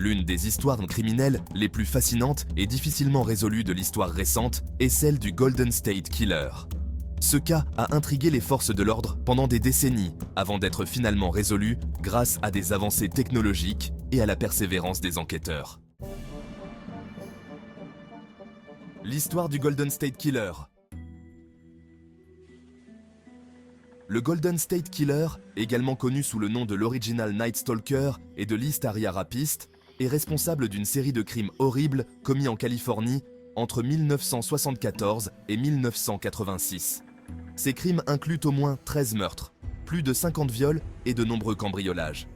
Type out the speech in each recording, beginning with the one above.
L'une des histoires criminelles les plus fascinantes et difficilement résolues de l'histoire récente est celle du Golden State Killer. Ce cas a intrigué les forces de l'ordre pendant des décennies avant d'être finalement résolu grâce à des avancées technologiques et à la persévérance des enquêteurs. L'histoire du Golden State Killer. Le Golden State Killer, également connu sous le nom de l'Original Night Stalker et de l'East Area Rapist, est responsable d'une série de crimes horribles commis en Californie entre 1974 et 1986. Ces crimes incluent au moins 13 meurtres, plus de 50 viols et de nombreux cambriolages.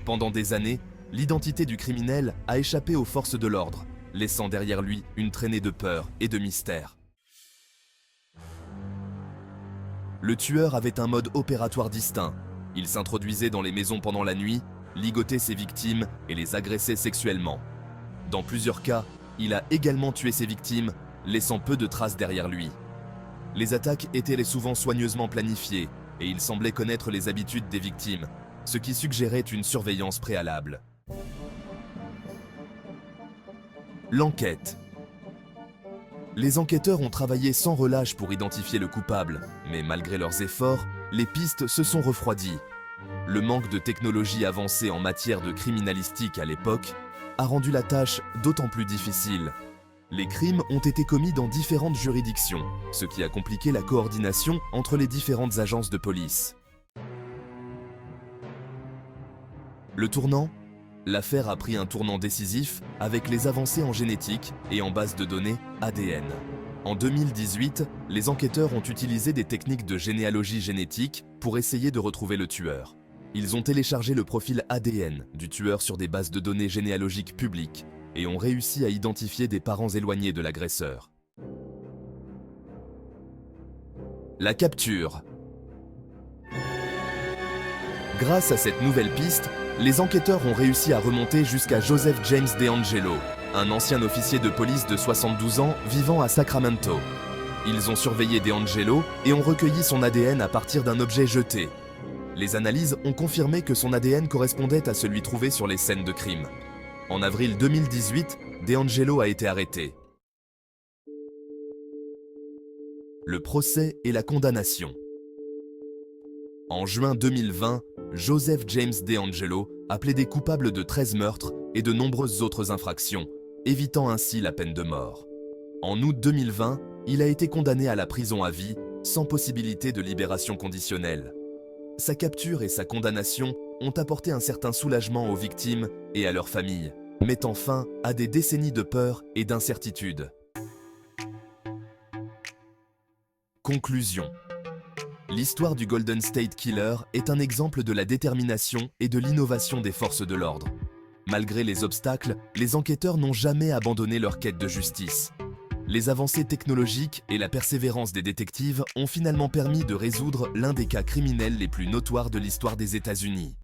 Pendant des années, l'identité du criminel a échappé aux forces de l'ordre, laissant derrière lui une traînée de peur et de mystère. Le tueur avait un mode opératoire distinct. Il s'introduisait dans les maisons pendant la nuit, ligotait ses victimes et les agressait sexuellement. Dans plusieurs cas, il a également tué ses victimes, laissant peu de traces derrière lui. Les attaques étaient souvent soigneusement planifiées et il semblait connaître les habitudes des victimes, ce qui suggérait une surveillance préalable. L'enquête. Les enquêteurs ont travaillé sans relâche pour identifier le coupable, mais malgré leurs efforts, les pistes se sont refroidies. Le manque de technologie avancée en matière de criminalistique à l'époque a rendu la tâche d'autant plus difficile. Les crimes ont été commis dans différentes juridictions, ce qui a compliqué la coordination entre les différentes agences de police. Le tournant ? L'affaire a pris un tournant décisif avec les avancées en génétique et en base de données ADN. En 2018, les enquêteurs ont utilisé des techniques de généalogie génétique pour essayer de retrouver le tueur. Ils ont téléchargé le profil ADN du tueur sur des bases de données généalogiques publiques et ont réussi à identifier des parents éloignés de l'agresseur. La capture. Grâce à cette nouvelle piste, les enquêteurs ont réussi à remonter jusqu'à Joseph James DeAngelo, un ancien officier de police de 72 ans vivant à Sacramento. Ils ont surveillé DeAngelo et ont recueilli son ADN à partir d'un objet jeté. Les analyses ont confirmé que son ADN correspondait à celui trouvé sur les scènes de crime. En avril 2018, DeAngelo a été arrêté. Le procès et la condamnation. En juin 2020, Joseph James DeAngelo a plaidé coupable de 13 meurtres et de nombreuses autres infractions, évitant ainsi la peine de mort. En août 2020, il a été condamné à la prison à vie, sans possibilité de libération conditionnelle. Sa capture et sa condamnation ont apporté un certain soulagement aux victimes et à leurs familles, mettant fin à des décennies de peur et d'incertitude. Conclusion. L'histoire du Golden State Killer est un exemple de la détermination et de l'innovation des forces de l'ordre. Malgré les obstacles, les enquêteurs n'ont jamais abandonné leur quête de justice. Les avancées technologiques et la persévérance des détectives ont finalement permis de résoudre l'un des cas criminels les plus notoires de l'histoire des États-Unis.